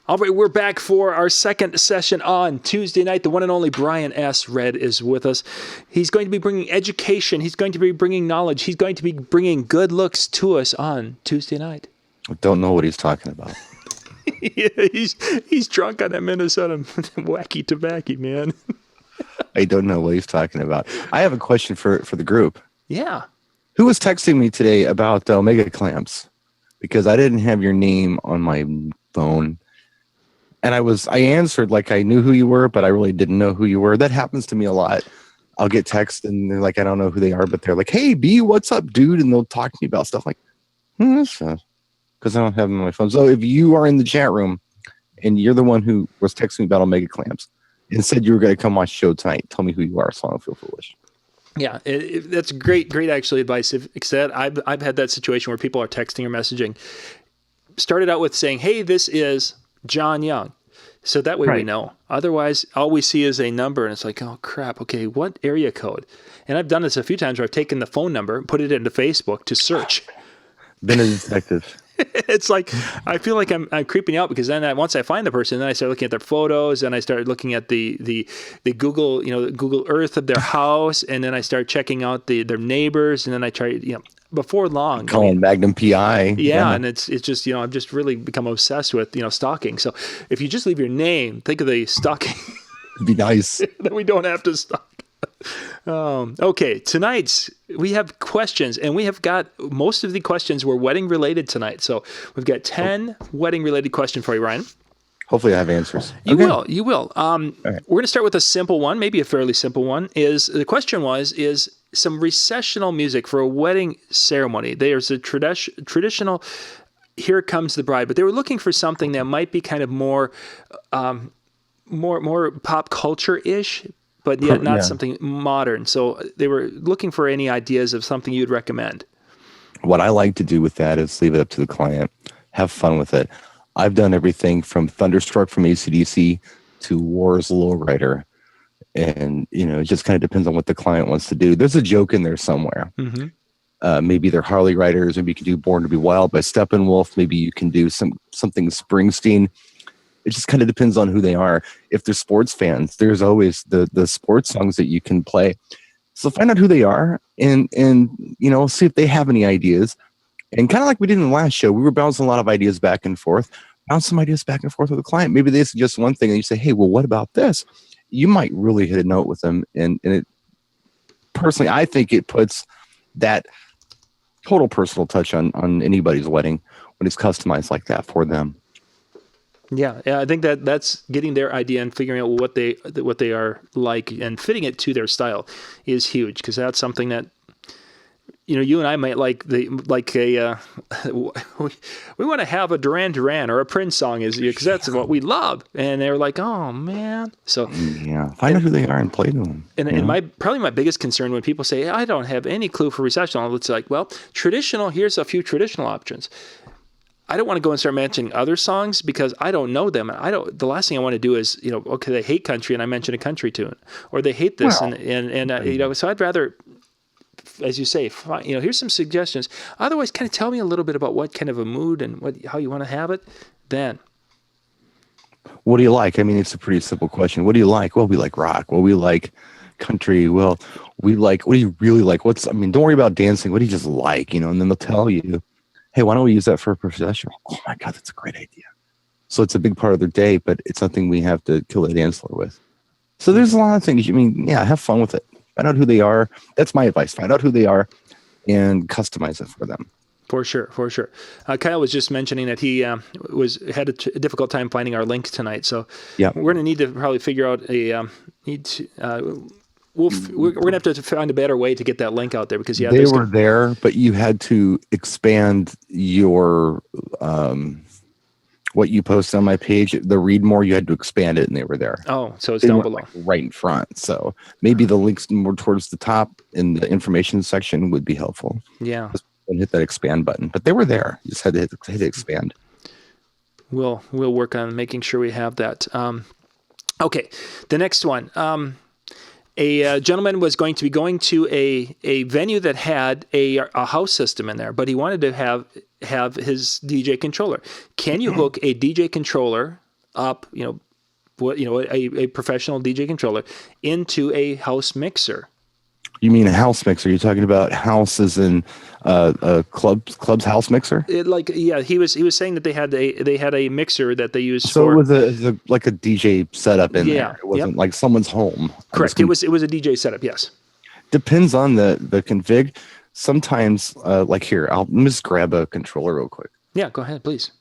All right, we're back for our second session on Tuesday night. The one and only Brian S. Red is with us. He's going to be bringing education. He's going to be bringing knowledge. He's going to be bringing good looks to us on Tuesday night. I don't know what he's talking about. He's drunk on that Minnesota wacky tobacco, man. I don't know what he's talking about. I have a question for the group. Yeah. Who was texting me today about Omega clamps? Because I didn't have your name on my phone. And I answered like I knew who you were, but I really didn't know who you were. That happens to me a lot. I'll get texts and they're like, I don't know who they are, but they're like, hey, B, what's up, dude? And they'll talk to me about stuff like, because I don't have them on my phone. So if you are in the chat room and you're the one who was texting me about Omega clamps and said you were going to come watch the show tonight, tell me who you are so I don't feel foolish. Yeah, that's great actually advice. Because I've had that situation where people are texting or messaging. Started out with saying, hey, this is John Young. So that way we know. Otherwise, all we see is a number, and it's like, oh, crap, okay, what area code? And I've done this a few times where I've taken the phone number and put it into Facebook to search. Been a detective. It's like, I feel like I'm creeping out because then once I find the person, then I start looking at their photos, and I start looking at the Google, Google Earth of their house, and then I start checking out their neighbors, and then I try, before long. Calling Magnum PI. Yeah, and it's just, I've just really become obsessed with, stalking. So if you just leave your name, think of the stalking. It'd be nice. Then we don't have to stalk. Okay, tonight we have questions, and we have got most of the questions were wedding related tonight. So we've got 10 wedding related questions for you, Ryan. Hopefully I have answers. You will. Right. We're going to start with a simple one, maybe a fairly simple one. The question is some recessional music for a wedding ceremony. There's a traditional Here Comes the Bride, but they were looking for something that might be kind of more pop culture-ish, but yet not something modern. So they were looking for any ideas of something you'd recommend. What I like to do with that is leave it up to the client. Have fun with it. I've done everything from Thunderstruck from AC/DC to War's Lowrider. And, it just kind of depends on what the client wants to do. There's a joke in there somewhere. Mm-hmm. Maybe they're Harley riders. Maybe you can do Born to be Wild by Steppenwolf. Maybe you can do something Springsteen. It just kind of depends on who they are. If they're sports fans, there's always the sports songs that you can play. So find out who they are and see if they have any ideas. And kind of like we did in the last show, we were bouncing a lot of ideas back and forth. Bounce some ideas back and forth with the client. Maybe they suggest one thing and you say, hey, well, what about this? You might really hit a note with them. And it personally, I think it puts that total personal touch on anybody's wedding when it's customized like that for them. Yeah, I think that's getting their idea and figuring out what they are like and fitting it to their style is huge, because that's something that you and I might like we want to have a Duran Duran or a Prince song because that's what we love, and they're like, oh man, so find out who they are and play to them. And my biggest concern when people say I don't have any clue for recessional, it's like, well, traditional. Here's a few traditional options. I don't want to go and start mentioning other songs because I don't know them. The last thing I want to do is, okay, they hate country and I mention a country tune, or they hate this so I'd rather, as you say, here's some suggestions. Otherwise, kind of tell me a little bit about what kind of a mood and how you want to have it. Then, what do you like? I mean, it's a pretty simple question. What do you like? Well, we like rock. Well, we like country. Well, we like. What do you really like? Don't worry about dancing. What do you just like? And then they'll tell you, hey, why don't we use that for a procession? Oh my God, that's a great idea. So it's a big part of their day, but it's something we have to kill the dance floor with. So there's a lot of things. Have fun with it. Find out who they are. That's my advice. Find out who they are and customize it for them. For sure. Kyle was just mentioning that he had a difficult time finding our link tonight. So we're going to need to probably figure out we're going to have to find a better way to get that link out there because they were there, but you had to expand your what you posted on my page. The read more, you had to expand it, and they were there. Oh, so it's down below, right in front. So maybe the links more towards the top in the information section would be helpful. Yeah, and hit that expand button. But they were there. You just had to hit expand. We'll work on making sure we have that. Okay, the next one. A gentleman was going to be going to a venue that had a house system in there, but he wanted to have his DJ controller. Can you hook a DJ controller up, a professional DJ controller into a house mixer. You mean a house mixer? You're talking about house as in a club's house mixer? He was saying that they had a mixer that they used So for. it was like a DJ setup in Yeah, there. It wasn't like someone's home. Correct. It was a DJ setup. Yes. Depends on the config. Sometimes, like here, let me just grab a controller real quick. Yeah, go ahead, please.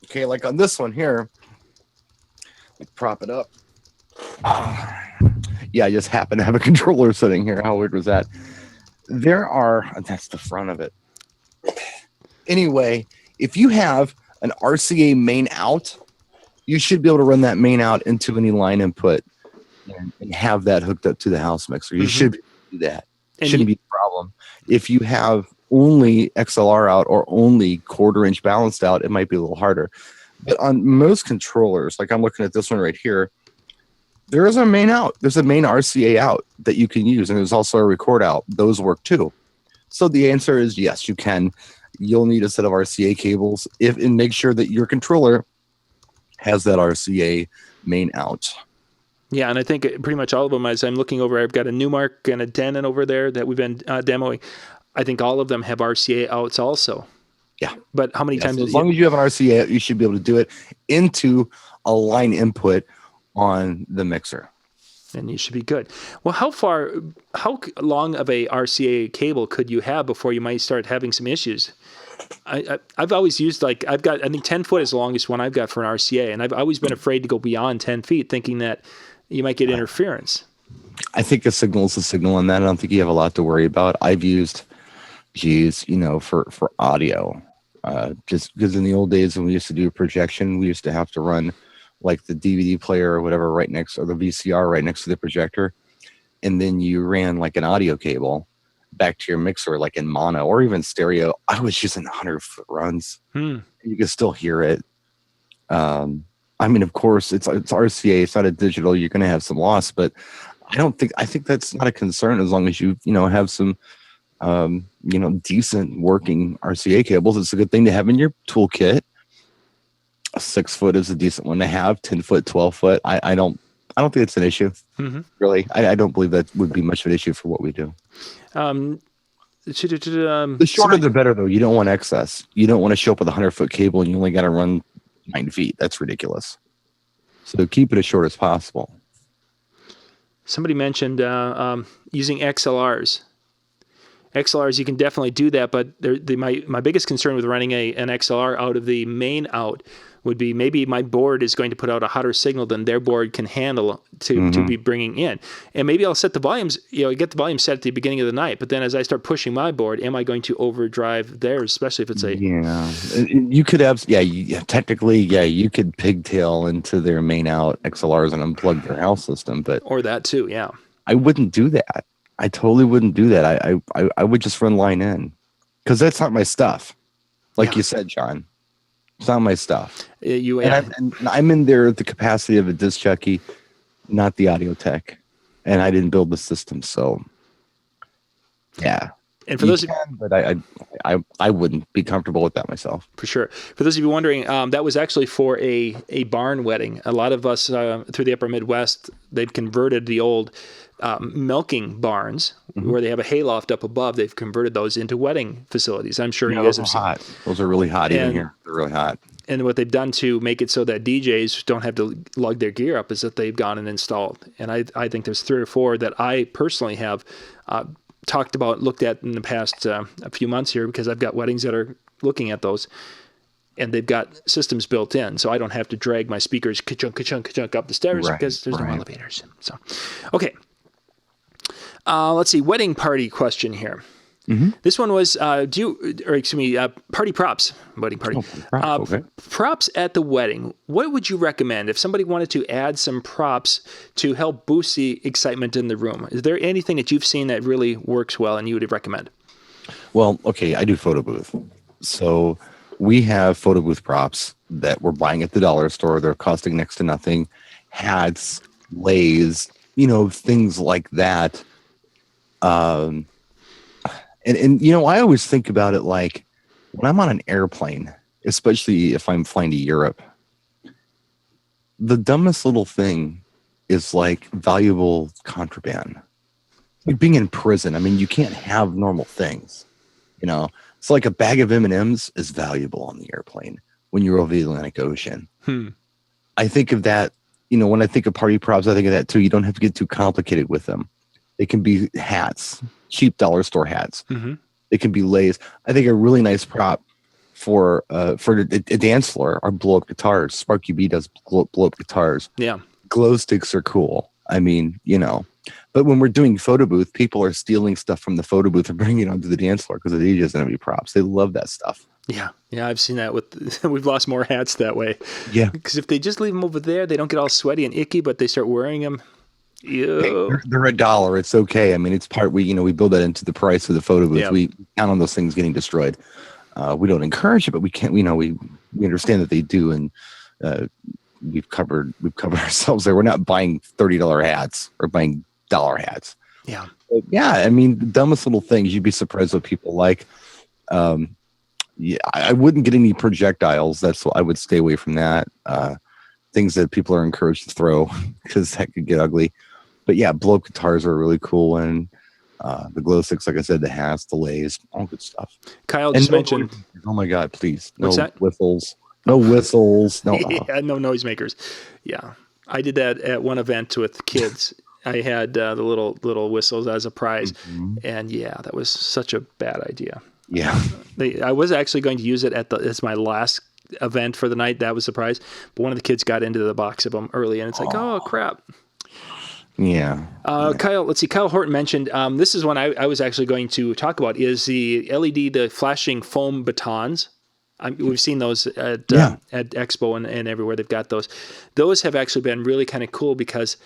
Okay, like on this one here, prop it up. Yeah, I just happen to have a controller sitting here. How weird was that? That's the front of it. Anyway, if you have an RCA main out, you should be able to run that main out into any line input and have that hooked up to the house mixer. You should be able to do that. It shouldn't be a problem. If you have only XLR out or only quarter-inch balanced out, it might be a little harder. But on most controllers, like I'm looking at this one right here, there is a main out. There's a main RCA out that you can use, and there's also a record out. Those work too. So the answer is yes, you can. You'll need a set of RCA cables and make sure that your controller has that RCA main out. Yeah, and I think pretty much all of them, as I'm looking over, I've got a Newmark and a Denon over there that we've been demoing. I think all of them have RCA outs also. Yeah. But how many times? So as long as you have an RCA out, you should be able to do it into a line input on the mixer. And you should be good. Well, how long of a RCA cable could you have before you might start having some issues? I've always used I think 10 foot is the longest one I've got for an RCA, and I've always been afraid to go beyond 10 feet, thinking that you might get interference. I think a signal is a signal on that. I don't think you have a lot to worry about. I've used, for audio, just because in the old days when we used to do a projection, we used to have to run like the DVD player or whatever or the VCR right next to the projector, and then you ran like an audio cable back to your mixer, like in mono or even stereo. I was using 100-foot runs. You can still hear it. I mean, of course, it's RCA. It's not a digital. You're going to have some loss, but I think that's not a concern as long as you have some, decent working RCA cables. It's a good thing to have in your toolkit. A 6-foot is a decent one to have. 10-foot, 12-foot. I don't think it's an issue. Really. I don't believe that would be much of an issue for what we do. The shorter the better, though. You don't want excess. You don't want to show up with a 100-foot cable and you only got to run 9 feet. That's ridiculous. So keep it as short as possible. Somebody mentioned using XLRs. XLRs, you can definitely do that, but my biggest concern with running an XLR out of the main out would be maybe my board is going to put out a hotter signal than their board can handle to be bringing in. And maybe I'll set the volumes, get the volume set at the beginning of the night, but then as I start pushing my board, am I going to overdrive theirs, especially if it's a... Yeah, you could have, technically, you could pigtail into their main out XLRs and unplug their house system, but... Or that too, yeah. I wouldn't do that. I totally wouldn't do that. I would just run line in because that's not my stuff. Like you said, John, it's not my stuff. I'm in there at the capacity of a disc jockey, not the audio tech, and I didn't build the system. So, yeah. And for those of you, but I wouldn't be comfortable with that myself. For sure. For those of you wondering, that was actually for a barn wedding. A lot of us through the upper Midwest, they've converted the old milking barns where they have a hayloft up above. They've converted those into wedding facilities. I'm sure you guys have seen. Hot. Those are really hot even here. They're really hot. And what they've done to make it so that DJs don't have to lug their gear up is that they've gone and installed. And I think there's 3 or 4 that I personally have looked at in the past a few months here because I've got weddings that are looking at those, and they've got systems built in, so I don't have to drag my speakers ka-chunk, ka-chunk, ka-chunk up the stairs because there's no elevators. So, okay. Let's see, wedding party question here. This one was, party props, wedding party. Props at the wedding. What would you recommend if somebody wanted to add some props to help boost the excitement in the room? Is there anything that you've seen that really works well and you would recommend? Well, okay, I do photo booth. So we have photo booth props that we're buying at the dollar store. They're costing next to nothing. Hats, leis, things like that. And I always think about it like when I'm on an airplane, especially if I'm flying to Europe. The dumbest little thing is like valuable contraband. Like being in prison. I mean, you can't have normal things. You know, it's like a bag of M&Ms is valuable on the airplane when you're over the Atlantic Ocean. I think of that, you know, when I think of party props, I think of that too. You don't have to get too complicated with them. They can be hats, cheap dollar store hats. They can be lays. I think a really nice prop for a dance floor are blow up guitars. Sparky B does blow up guitars. Yeah. Glow sticks are cool. I mean, you know, but when we're doing photo booth, people are stealing stuff from the photo booth and bringing it onto the dance floor because the DJ doesn't have any props. They love that stuff. Yeah. Yeah. I've seen that with, we've lost more hats that way. Yeah. Because if they just leave them over there, they don't get all sweaty and icky, but they start wearing them. Hey, they're $1. It's okay. I mean, it's we build that into the price of the photo booth. Yeah. We count on those things getting destroyed. We don't encourage it, but we can't, we understand that they do. And, we've covered ourselves there. We're not buying $30 hats or buying dollar hats. Yeah. But yeah. I mean, the dumbest little things, you'd be surprised what people like. Yeah, I wouldn't get any projectiles. That's what I would stay away from that. Things that people are encouraged to throw because that could get ugly. But yeah, blow up guitars are a really cool one. The glow sticks, like I said, the hats, the lays, all good stuff. Kyle just mentioned. Oh my God, please. No What's that? whistles. No whistles. No. Yeah, no noisemakers. Yeah. I did that at one event with kids. I had the little whistles as a prize. And yeah, that was such a bad idea. Yeah. I was actually going to use it as my last event for the night. That was the prize. But one of the kids got into the box of them early, and it's like, oh crap. Yeah. Kyle, let's see. Kyle Horton mentioned, this is one I was actually going to talk about, is the LED, the flashing foam batons. We've seen those at Expo and everywhere. They've got those. Those have actually been really kind of cool because,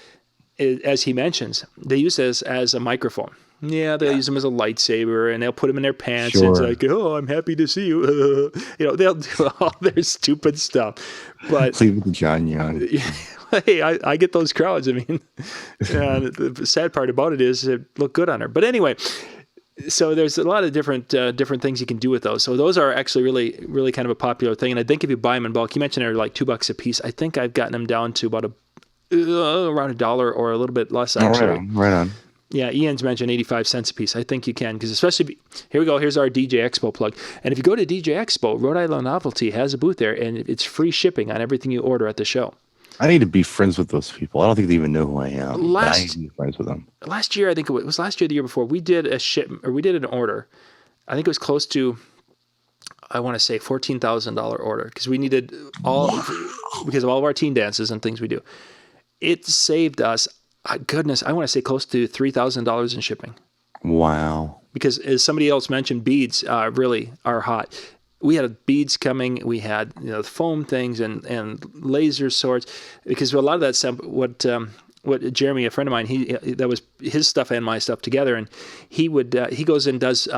as he mentions, they use this as a microphone. Yeah, they'll use them as a lightsaber, and they'll put them in their pants. Sure. And it's like, oh, I'm happy to see you. They'll do all their stupid stuff. But Leave it to John Young. hey, I get those crowds. I mean, the sad part about it is it look good on her. But anyway, so there's a lot of different things you can do with those. So those are actually really, really kind of a popular thing. And I think if you buy them in bulk, you mentioned they're like $2 a piece. I think I've gotten them down to about around $1 or a little bit less, actually. Right on. Yeah, Ian's mentioned 85 cents a piece. I think you can, because especially, here we go, here's our DJ Expo plug. And if you go to DJ Expo, Rhode Island Novelty has a booth there, and it's free shipping on everything you order at the show. I need to be friends with those people. I don't think they even know who I am. I need to be friends with them. Last year, I think it was last year, the year before, we did an order. I think it was close to, I want to say $14,000 order, because we needed because of all of our teen dances and things we do. It saved us, goodness, I want to say close to $3,000 in shipping. Wow. Because as somebody else mentioned, beads really are hot. We had beads coming. We had foam things and laser swords, because a lot of that stuff, what Jeremy, a friend of mine, that was his stuff and my stuff together, and he goes and does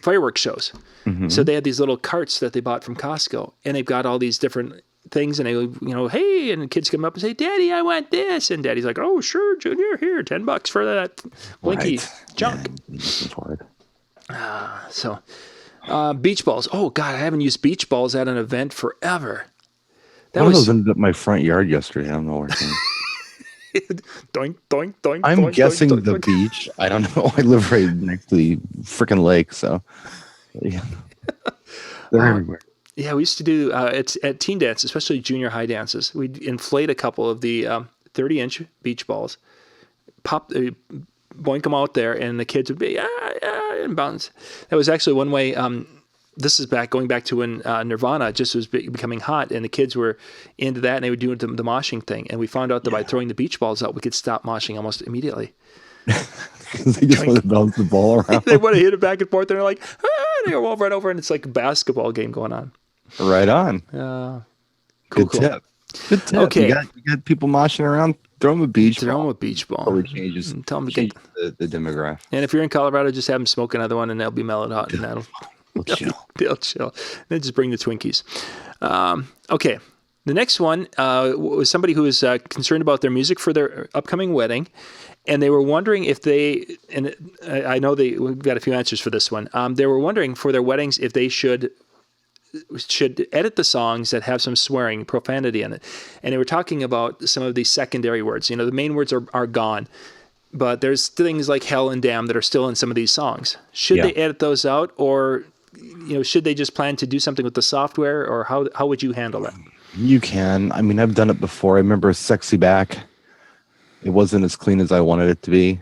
fireworks shows. Mm-hmm. So they had these little carts that they bought from Costco, and they've got all these different things, and they hey, and the kids come up and say, "Daddy, I want this," and Daddy's like, "Oh, sure, Junior, here, $10 for that blinky junk." Yeah, so. Beach balls. Oh God, I haven't used beach balls at an event forever. One of those ended up in my front yard yesterday. I don't know where it came. Doink, doink, doink. I'm doink, guessing doink, the doink. beach. I don't know. I live right next to the freaking lake, so yeah, they're everywhere. Yeah, we used to do at teen dance, especially junior high dances. We'd inflate a couple of the 30-inch beach balls, boink them out there, and the kids would be and bounce. That was actually one way. This is going back to when Nirvana just was becoming hot, and the kids were into that, and they would do the moshing thing. And we found out that by throwing the beach balls out, we could stop moshing almost immediately. They just want to bounce the ball around. They want to hit it back and forth, and they're like, they go right over, and it's like a basketball game going on. Right on. Cool. Tip. Good tip. Okay. You got people moshing around. Throw them a beach ball. Throw them a beach ball. Totally changes. And tell them to change the demographic. And if you're in Colorado, just have them smoke another one, and they'll be mellowed out, and they'll chill. Then just bring the Twinkies. Okay. The next one was somebody who was concerned about their music for their upcoming wedding, and they were wondering if and I know we've got a few answers for this one. They were wondering for their weddings if they should should edit the songs that have some swearing, profanity in it. And they were talking about some of these secondary words. The main words are gone, but there's things like hell and damn that are still in some of these songs. Should they edit those out, or should they just plan to do something with the software, or how would you handle that? You can. I mean, I've done it before. I remember Sexy Back. It wasn't as clean as I wanted it to be,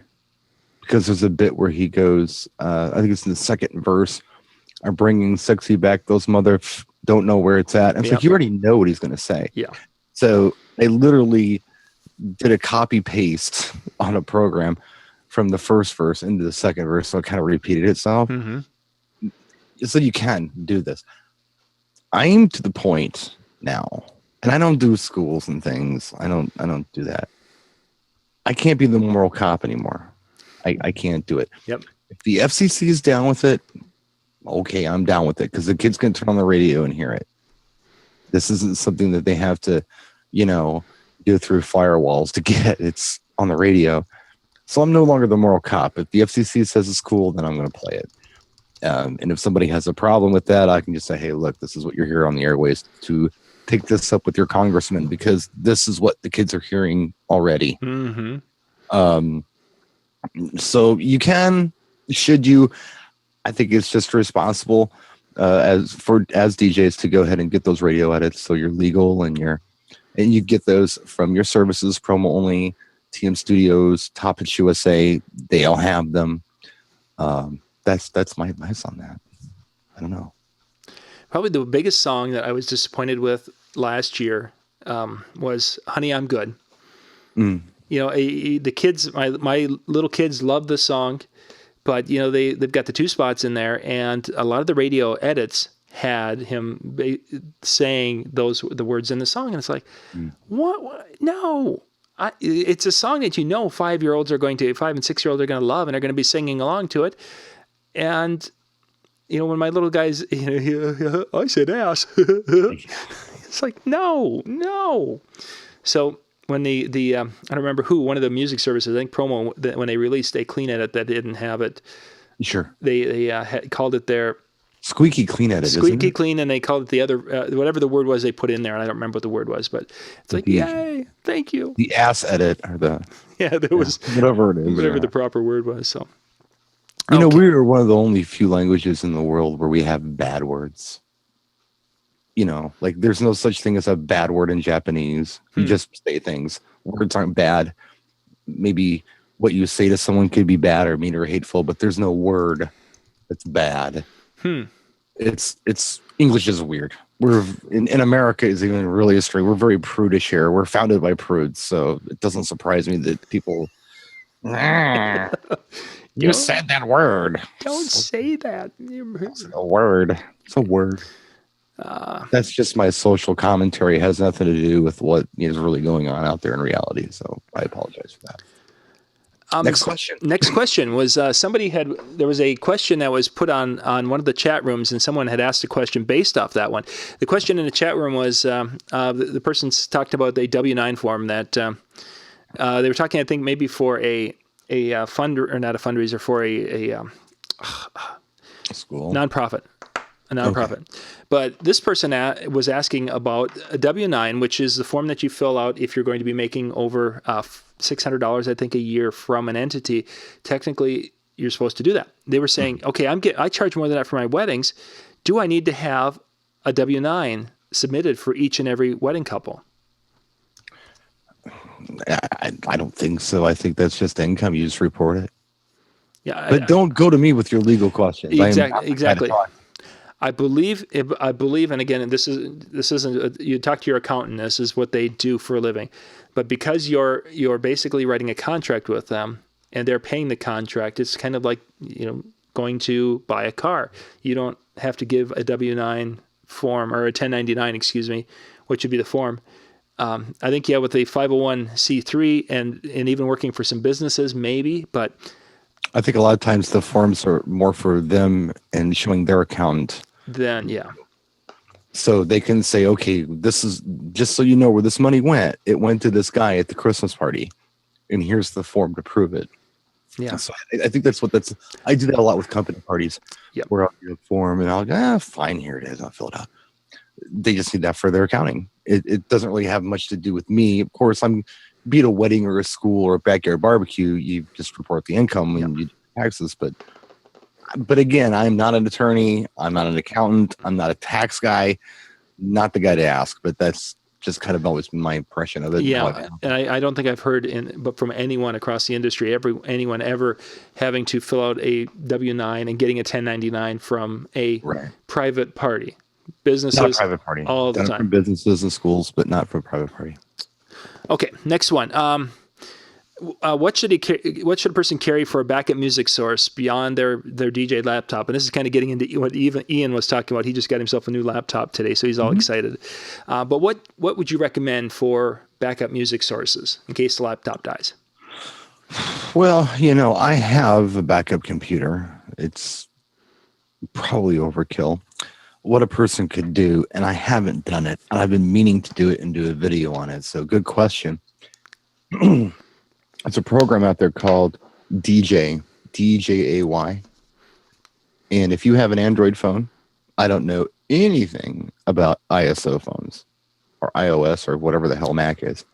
because there's a bit where he goes, I think it's in the second verse, I'm bringing Sexy back. Those don't know where it's at. And it's like, you already know what he's going to say. Yeah. So they literally did a copy paste on a program from the first verse into the second verse. So it kind of repeated itself. Mm-hmm. So you can do this. I'm to the point now, and I don't do schools and things. I don't do that. I can't be the moral cop anymore. I can't do it. Yep. If the FCC is down with it, okay, I'm down with it, because the kids can turn on the radio and hear it. This isn't something that they have to, go through firewalls to get. It's on the radio. So I'm no longer the moral cop. If the FCC says it's cool, then I'm going to play it. And if somebody has a problem with that, I can just say, hey, look, this is what you're hearing on the airways, to take this up with your congressman, because this is what the kids are hearing already. Mm-hmm. So you can, should you, I think it's just responsible as DJs to go ahead and get those radio edits, so you're legal, and you get those from your services, Promo Only, TM Studios, Top Hits USA. They all have them. That's my advice on that. I don't know. Probably the biggest song that I was disappointed with last year was "Honey, I'm Good." Mm. The kids, my little kids, love the song. But, they've got the two spots in there, and a lot of the radio edits had him saying the words in the song. And it's like, what? No. It's a song that 5 and 6-year-olds are going to love, and are going to be singing along to it. And, when my little guys, I said ass. It's like, no. So when I don't remember one of the music services, I think Promo, when they released a clean edit that didn't have it. Sure. They called it their squeaky clean edit. Squeaky clean, and they called it the other, whatever the word was they put in there, and I don't remember what the word was, but it's like, yay, thank you. The ass edit, or there was whatever it is, whatever the proper word was. So, we are one of the only few languages in the world where we have bad words. Like there's no such thing as a bad word in Japanese. You just say things. Words aren't bad. Maybe what you say to someone could be bad or mean or hateful, but there's no word that's bad. It's English is weird. We're in America is even really a string. We're very prudish here. We're founded by prudes, so it doesn't surprise me that people. You said that word. Don't say that. It's a word. It's a word. That's just my social commentary. It has nothing to do with what is really going on out there in reality. So I apologize for that. Next question. Next question was there was a question that was put on one of the chat rooms, and someone had asked a question based off that one. The question in the chat room was the person's talked about the W-9 form that they were talking, I think, maybe for a fund, or not a fundraiser, for a school nonprofit. A nonprofit. Okay. But this person was asking about a W-9, which is the form that you fill out if you're going to be making over $600, I think, a year from an entity. Technically, you're supposed to do that. They were saying, okay, I charge more than that for my weddings. Do I need to have a W-9 submitted for each and every wedding couple? I don't think so. I think that's just income. You just report it. Yeah, but don't go to me with your legal questions. Exactly. I believe, and again, this isn't. You talk to your accountant. This is what they do for a living, but because you're basically writing a contract with them, and they're paying the contract, it's kind of like going to buy a car. You don't have to give a W-9 form, or a 1099, excuse me, which would be the form. I think with a 501c3 and even working for some businesses, maybe, but I think a lot of times the forms are more for them and showing their accountant. Then, yeah. So they can say, okay, this is just so you know where this money went. It went to this guy at the Christmas party, and here's the form to prove it. Yeah. So I think I do that a lot with company parties. Yep. Where I'll do a form and I'll go, fine, here it is. I'll fill it out. They just need that for their accounting. It doesn't really have much to do with me. Of course, be it a wedding or a school or a backyard barbecue, you just report the income and you do taxes. But again, I'm not an attorney. I'm not an accountant. I'm not a tax guy. Not the guy to ask. But that's just kind of always been my impression of it. Yeah, and I don't think I've heard but from anyone across the industry, anyone ever having to fill out a W-9 and getting a 1099 from a private party. Businesses, not a private party, all the time. From businesses and schools, but not for a private party. Okay, next one. What should a person carry for a backup music source beyond their DJ laptop? And this is kind of getting into what even Ian was talking about. He just got himself a new laptop today, so he's all excited. But what would you recommend for backup music sources in case the laptop dies? Well, I have a backup computer. It's probably overkill. What a person could do, and I haven't done it, and I've been meaning to do it and do a video on it. So good question. It's a program out there called DJ, DJAY. And if you have an Android phone, I don't know anything about ISO phones or iOS or whatever the hell Mac is.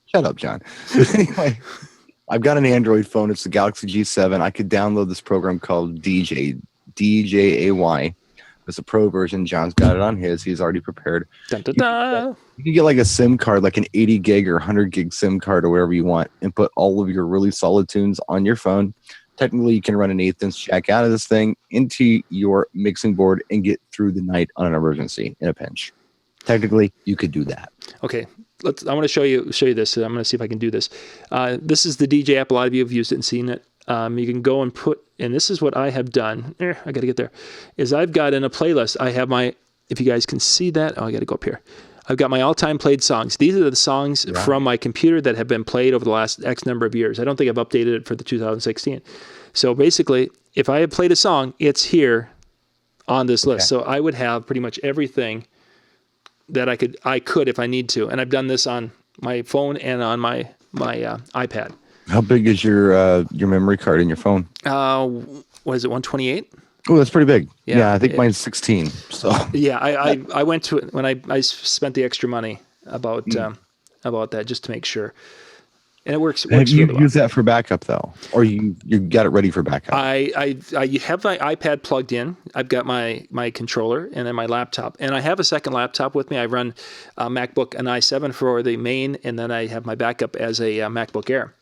Shut up, John. But anyway, I've got an Android phone. It's the Galaxy G7. I could download this program called DJAY. It's a pro version. John's got it on his. He's already prepared. Dun, dun, dun. You can get like a SIM card, like an 80 gig or 100 gig SIM card or wherever you want, and put all of your really solid tunes on your phone. Technically, you can run an 1/8" jack out of this thing into your mixing board and get through the night on an emergency in a pinch. Technically, you could do that. Okay, I want to show you this. I'm going to see if I can do this. This is the DJ app. A lot of you have used it and seen it. You can go and and this is what I have done. I got to get there. Is I've got in a playlist. I have if you guys can see that. Oh, I got to go up here. I've got my all-time played songs. These are the songs from my computer that have been played over the last X number of years. I don't think I've updated it for the 2016. So basically, if I had played a song, it's here on this list. So I would have pretty much everything that I could if I need to. And I've done this on my phone and on my iPad. How big is your memory card in your phone? What is it, 128? Oh, that's pretty big. Yeah, I think mine's 16. So yeah, I went to it when I spent the extra money about that just to make sure, and it works. Have you really well. used that for backup though, or you got it ready for backup? I have my iPad plugged in. I've got my controller and then my laptop, and I have a second laptop with me. I run a MacBook, an i7 for the main, and then I have my backup as a MacBook Air.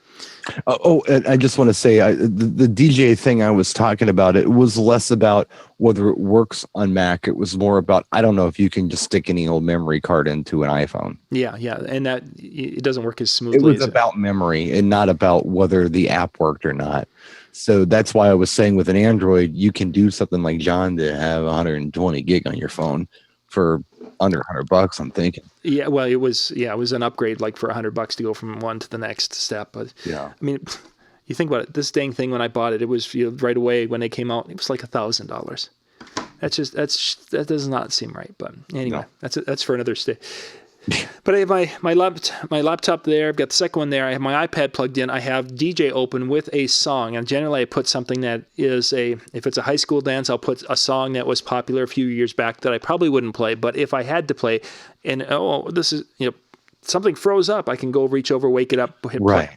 And I just want to say the DJ thing I was talking about, it was less about whether it works on Mac. It was more about, I don't know if you can just stick any old memory card into an iPhone. Yeah. And that it doesn't work as smoothly. It was about memory and not about whether the app worked or not. So that's why I was saying with an Android, you can do something like John to have 120 gig on your phone for under $100, I'm thinking. Yeah, well, it was an upgrade like for $100 to go from one to the next step. But yeah, I mean, you think about it. This dang thing when I bought it, it was right away when they came out. It was like $1,000. That does not seem right. But anyway, that's for another day. But I have my laptop there. I've got the second one there. I have my iPad plugged in. I have DJ open with a song, and generally I put something that is if it's a high school dance, I'll put a song that was popular a few years back that I probably wouldn't play. But if I had to play, and this is something froze up, I can go reach over, wake it up, hit play.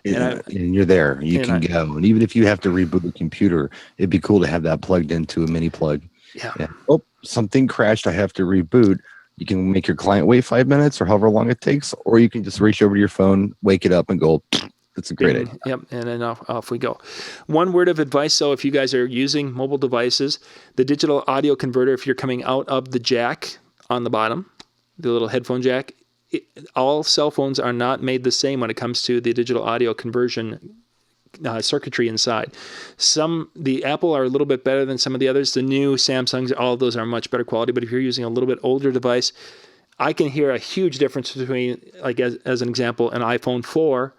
And you're there. You can go. And even if you have to reboot the computer, it'd be cool to have that plugged into a mini plug. Yeah. Oh, something crashed. I have to reboot. You can make your client wait 5 minutes or however long it takes, or you can just reach over to your phone, wake it up, and go. That's a great idea. Yep, and then off we go. One word of advice, so if you guys are using mobile devices, the digital audio converter, if you're coming out of the jack on the bottom, the little headphone jack, all cell phones are not made the same when it comes to the digital audio conversion circuitry inside. The Apple are a little bit better than some of the others. The new Samsungs, all of those are much better quality. But if you're using a little bit older device, I can hear a huge difference between, like as an example, an iPhone 4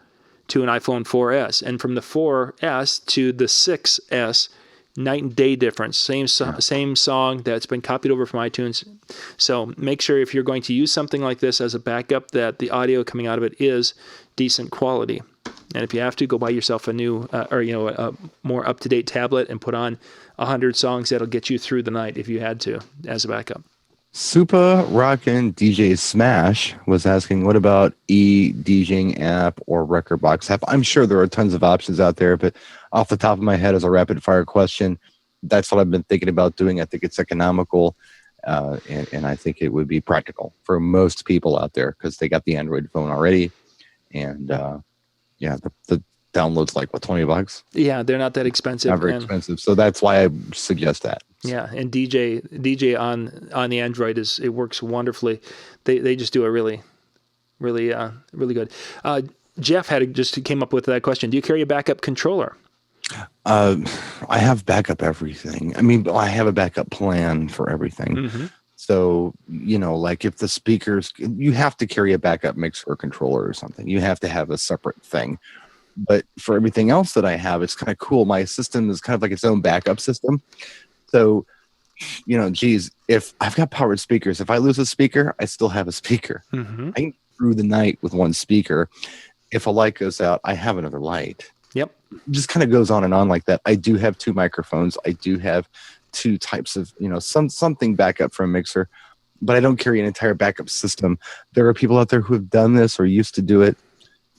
to an iPhone 4S, and from the 4S to the 6S, night and day difference. Same song that's been copied over from iTunes. So make sure if you're going to use something like this as a backup that the audio coming out of it is decent quality. And if you have to, go buy yourself a new a more up-to-date tablet and put on 100 songs that'll get you through the night if you had to as a backup. Supa Rockin' DJ Smash was asking, what about DJing app or Record Box app? I'm sure there are tons of options out there, but off the top of my head, as a rapid fire question, that's what I've been thinking about doing. I think it's economical, and I think it would be practical for most people out there because they got the Android phone already. And the download's like, what, $20? Yeah, they're not that expensive. Not very expensive. So that's why I suggest that. Yeah, and DJ on the Android it works wonderfully. They just do a really good. Jeff just came up with that question. Do you carry a backup controller? I have backup everything. I mean, I have a backup plan for everything. Mm-hmm. So, like if the speakers, you have to carry a backup mixer or controller or something. You have to have a separate thing. But for everything else that I have, it's kind of cool. My system is kind of like its own backup system. So, if I've got powered speakers, if I lose a speaker, I still have a speaker. Mm-hmm. I can get through the night with one speaker. If a light goes out, I have another light. Yep. It just kind of goes on and on like that. I do have 2 microphones. I do have 2 types of, something backup from a mixer, but I don't carry an entire backup system. There are people out there who have done this or used to do it.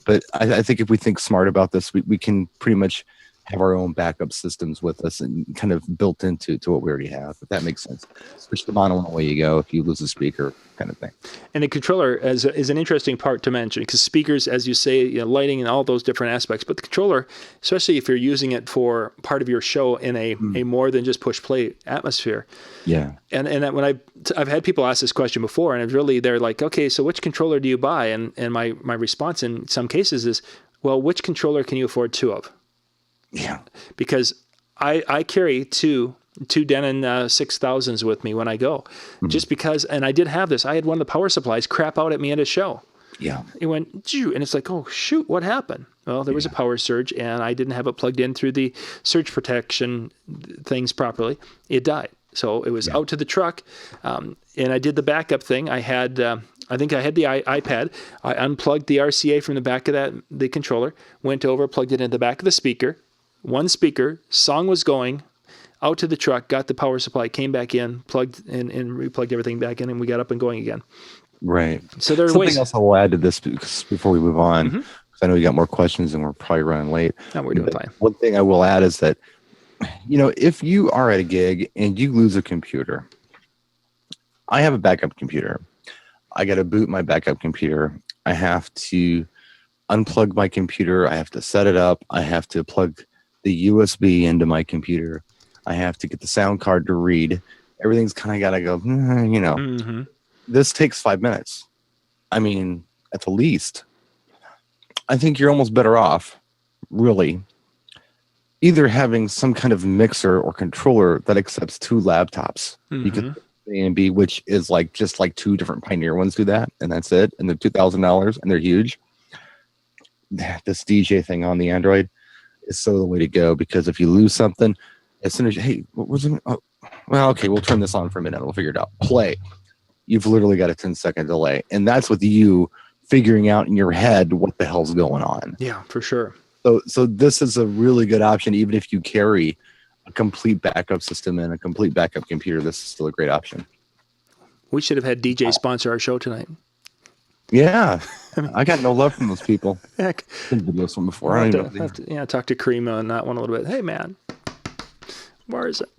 But I think if we think smart about this, we can pretty much have our own backup systems with us and kind of built into what we already have, if that makes sense. Switch the mono and away you go if you lose a speaker, kind of thing. And the controller is an interesting part to mention because speakers, as you say, lighting and all those different aspects. But the controller, especially if you're using it for part of your show in a more than just push play atmosphere. Yeah. And when I've had people ask this question before, and it's really they're like, okay, so which controller do you buy? And my response in some cases is, well, which controller can you afford 2 of? Yeah. Because I carry two Denon 6000s with me when I go, just because. And I did have this. I had one of the power supplies crap out at me at a show. Yeah. It went, and it's like, oh shoot, what happened? Well, there was a power surge, and I didn't have it plugged in through the surge protection things properly. It died, so it was out to the truck. And I did the backup thing. I had. I think I had the iPad. I unplugged the RCA from the back of the controller, went over, plugged it in the back of the speaker. One speaker, song was going, out to the truck, got the power supply, came back in, plugged in, and replugged everything back in, and we got up and going again. Right. So there are something ways. else I will add to this before we move on, because I know you got more questions and we're probably running late. No, we're doing fine. One thing I will add is that, if you are at a gig and you lose a computer, I have a backup computer. I got to boot my backup computer. I have to unplug my computer. I have to set it up. I have to plug the USB into my computer. I have to get the sound card to read. Everything's kind of got to go, Mm-hmm. This takes 5 minutes. I mean, at the least. I think you're almost better off, really, either having some kind of mixer or controller that accepts 2 laptops. You can A and B, which is just like 2 different Pioneer ones do that, and that's it. And they're $2,000, and they're huge. This DJ thing on the Android is so the way to go, because if you lose something, as soon as hey, what was it? Oh, well, okay, we'll turn this on for a minute. We'll figure it out. Play. You've literally got a 10-second delay, and that's with you figuring out in your head what the hell's going on. Yeah, for sure. So this is a really good option, even if you carry a complete backup system and a complete backup computer. This is still a great option. We should have had DJ sponsor our show tonight. Yeah, I got no love from those people. Heck, Seen videos from before. I don't even know. talk to Karima on that one a little bit. Hey, man, where is it?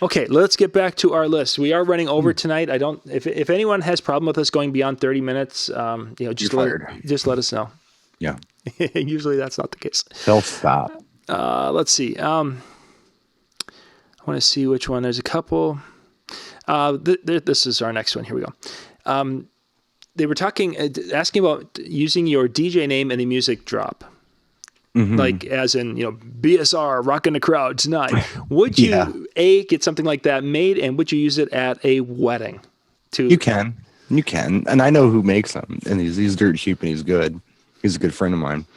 Okay, let's get back to our list. We are running over tonight. I don't. If anyone has problem with us going beyond 30 minutes, just let us know. Yeah. Usually that's not the case. They'll stop. Let's see. I want to see which one. There's a couple. This is our next one. Here we go. They were asking about using your DJ name in the music drop. Like as in, BSR rocking the crowd tonight. Would you get something like that made, and would you use it at a wedding? You can, and I know who makes them, and he's dirt cheap and he's good. He's a good friend of mine,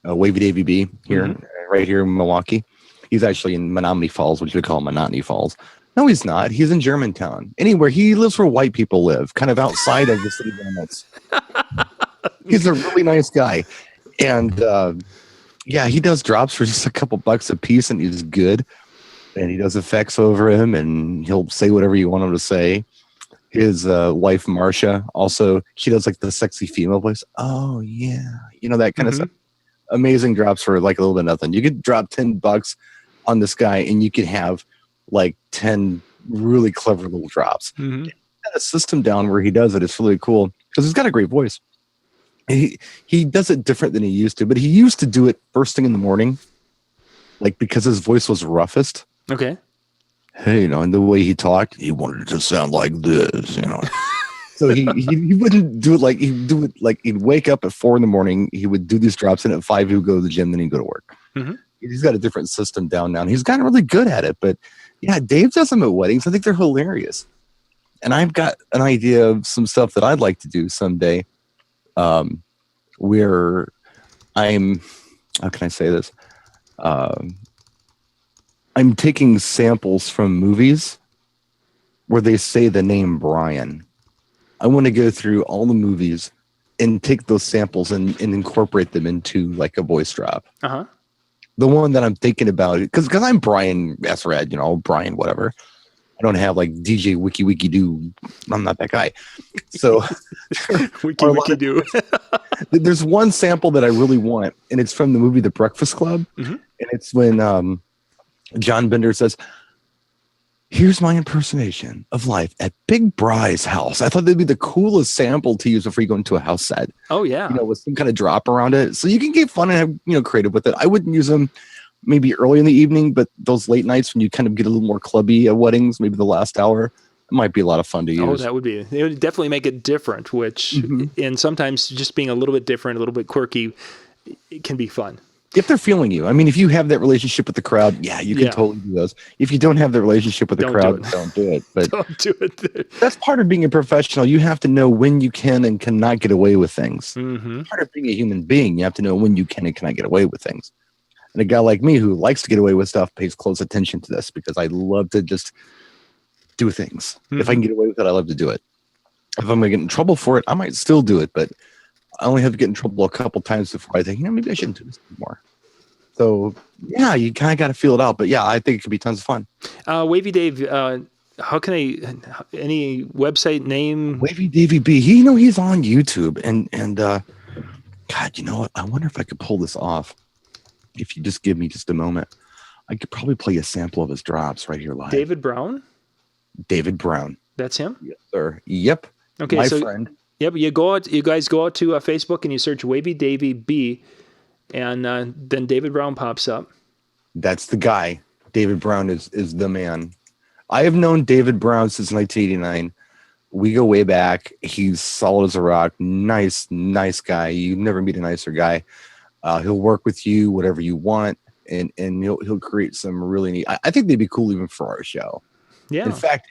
Wavy Davy B here, right here in Milwaukee. He's actually in Menominee Falls, which we call Monotony Falls. No, he's not. He's in Germantown. Anywhere. He lives where white people live, kind of outside of the city limits. He's a really nice guy, and he does drops for just a couple bucks a piece, and he's good. And he does effects over him, and he'll say whatever you want him to say. His wife Marsha, also, she does like the sexy female voice. Oh yeah, that kind of Mhm. stuff. Amazing drops for like a little bit of nothing. You could drop $10 on this guy, and you could have like 10 really clever little drops. Mhm. A system down where he does it. It's really cool because he's got a great voice. He does it different than he used to, but he used to do it first thing in the morning, like because his voice was roughest. Okay. Hey, and the way he talked, he wanted it to sound like this. So he wouldn't do it like he'd wake up at 4 a.m. He would do these drops, and at 5 he would go to the gym, then he'd go to work. Mhm. He's got a different system down now. And he's gotten really good at it. But yeah, Dave does them at weddings. I think they're hilarious. And I've got an idea of some stuff that I'd like to do someday, where how can I say this? I'm taking samples from movies where they say the name Brian. I want to go through all the movies and take those samples and incorporate them into like a voice drop. Uh-huh. The one that I'm thinking about, because I'm Brian S-Rad, Brian whatever. I don't have like DJ Wiki Doo. I'm not that guy. So Wiki do. there's one sample that I really want, and it's from the movie The Breakfast Club. Mhm. And it's when John Bender says, "Here's my impersonation of life at Big Bry's house." I thought that'd be the coolest sample to use before you go into a house set. Oh yeah. With some kind of drop around it. So you can get fun and have, creative with it. I wouldn't use them maybe early in the evening, but those late nights when you kind of get a little more clubby at weddings, maybe the last hour, it might be a lot of fun to use. Oh, that would be. It would definitely make it different, which, and sometimes just being a little bit different, a little bit quirky, it can be fun. If they're feeling you. I mean, if you have that relationship with the crowd, you can totally do those. If you don't have the relationship with the crowd, don't do it. But Don't do it. that's part of being a professional. You have to know when you can and cannot get away with things. Mm-hmm. Part of being a human being, you have to know when you can and cannot get away with things. And a guy like me who likes to get away with stuff pays close attention to this because I love to just do things. Mm-hmm. If I can get away with it, I love to do it. If I'm going to get in trouble for it, I might still do it, but I only have to get in trouble a couple times before I think, maybe I shouldn't do this anymore. So, yeah, you kind of got to feel it out. But, yeah, I think it could be tons of fun. Wavy Dave, how can any website name? Wavy Davey B. He's on YouTube. And God, you know what? I wonder if I could pull this off. If you just give me just a moment, I could probably play a sample of his drops right here live. David Brown? David Brown. That's him? Yes, sir. Yep. Okay, My friend. Yep, you guys go out to Facebook and you search Wavy Davey B, and then David Brown pops up. That's the guy. David Brown is the man. I have known David Brown since 1989. We go way back. He's solid as a rock. Nice guy. You never meet a nicer guy. He'll work with you, whatever you want, and he'll create some really neat. I think they'd be cool even for our show. Yeah.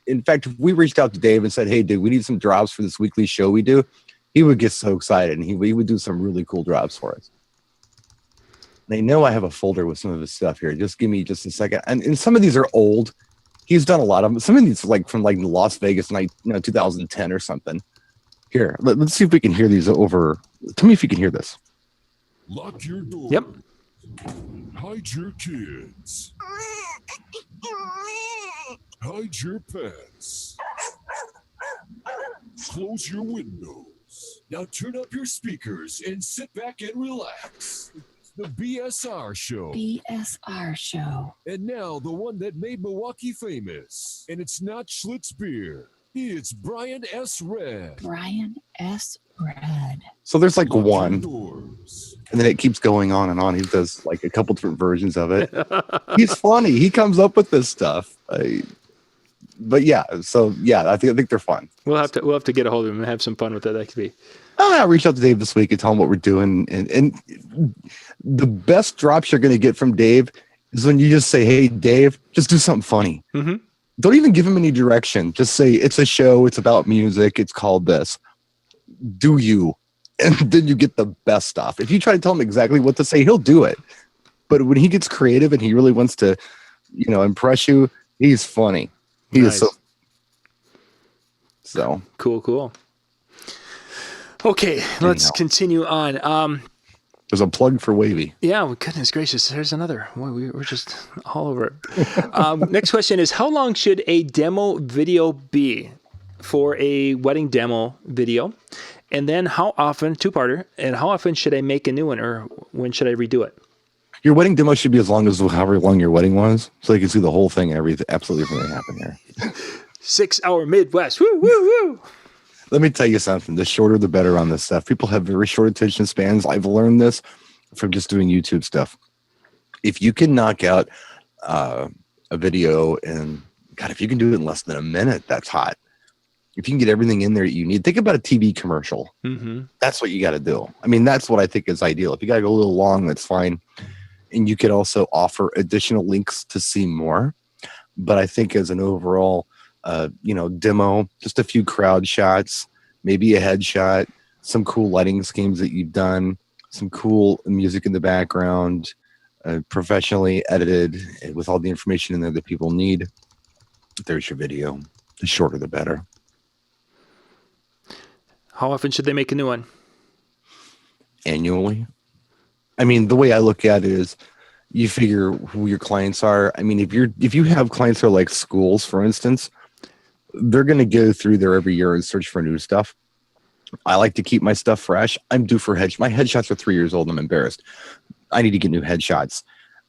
In fact, if we reached out to Dave and said, "Hey, dude, we need some drops for this weekly show we do," he would get so excited, and he would do some really cool drops for us. They know I have a folder with some of his stuff here. Just give me just a second. And some of these are old. He's done a lot of them. Some of these are like from like Las Vegas, 2010 or something. Here, let's see if we can hear these over. Tell me if you can hear this. Lock your door. Yep. Hide your kids. Hide your pets. Close your windows. Now turn up your speakers and sit back and relax. The BSR Show. BSR Show. And now the one that made Milwaukee famous. And it's not Schlitz beer. It's Brian S. Red. Brian S. Red. So there's like Lock your one, doors. and then it keeps going on and on. He does like a couple different versions of it. He's funny. He comes up with this stuff. But yeah, so yeah, I think they're fun. We'll have to get a hold of him and have some fun with it. That could be. I reached out to Dave this week and tell him what we're doing. And the best drops you're going to get from Dave is when you just say, "Hey, Dave, just do something funny." Mm-hmm. Don't even give him any direction. Just say, "It's a show. It's about music. It's called this. Do you?" And then you get the best stuff. If you try to tell him exactly what to say, he'll do it. But when he gets creative and he really wants to, impress you, he's funny. He Nice. is so. Cool. Okay, let's Anyhow. continue on. There's a plug for Wavy. Yeah, well, goodness gracious, there's another. Boy, we're just all over it. Next question is, how long should a demo video be? for a wedding demo video? And then how often, two-parter, and how often should I make a new one, or when should I redo it? Your wedding demo should be as long as however long your wedding was, so you can see the whole thing, absolutely everything that happened here. 6-hour Midwest. Woo, woo, woo. Let me tell you something. The shorter, the better on this stuff. People have very short attention spans. I've learned this from just doing YouTube stuff. If you can knock out a video and, God, if you can do it in less than a minute, that's hot. If you can get everything in there you need, think about a TV commercial. Mm-hmm. That's what you got to do. I mean, that's what I think is ideal. If you got to go a little long, that's fine. And you could also offer additional links to see more. But I think as an overall, demo, just a few crowd shots, maybe a headshot, some cool lighting schemes that you've done, some cool music in the background, professionally edited with all the information in there that people need. There's your video. The shorter, the better. How often should they make a new one? Annually. I mean, the way I look at it is you figure who your clients are. I mean, if you have clients who are like schools, for instance, they're going to go through there every year and search for new stuff. I like to keep my stuff fresh. I'm due for my headshots are 3 years old. I'm embarrassed. I need to get new headshots.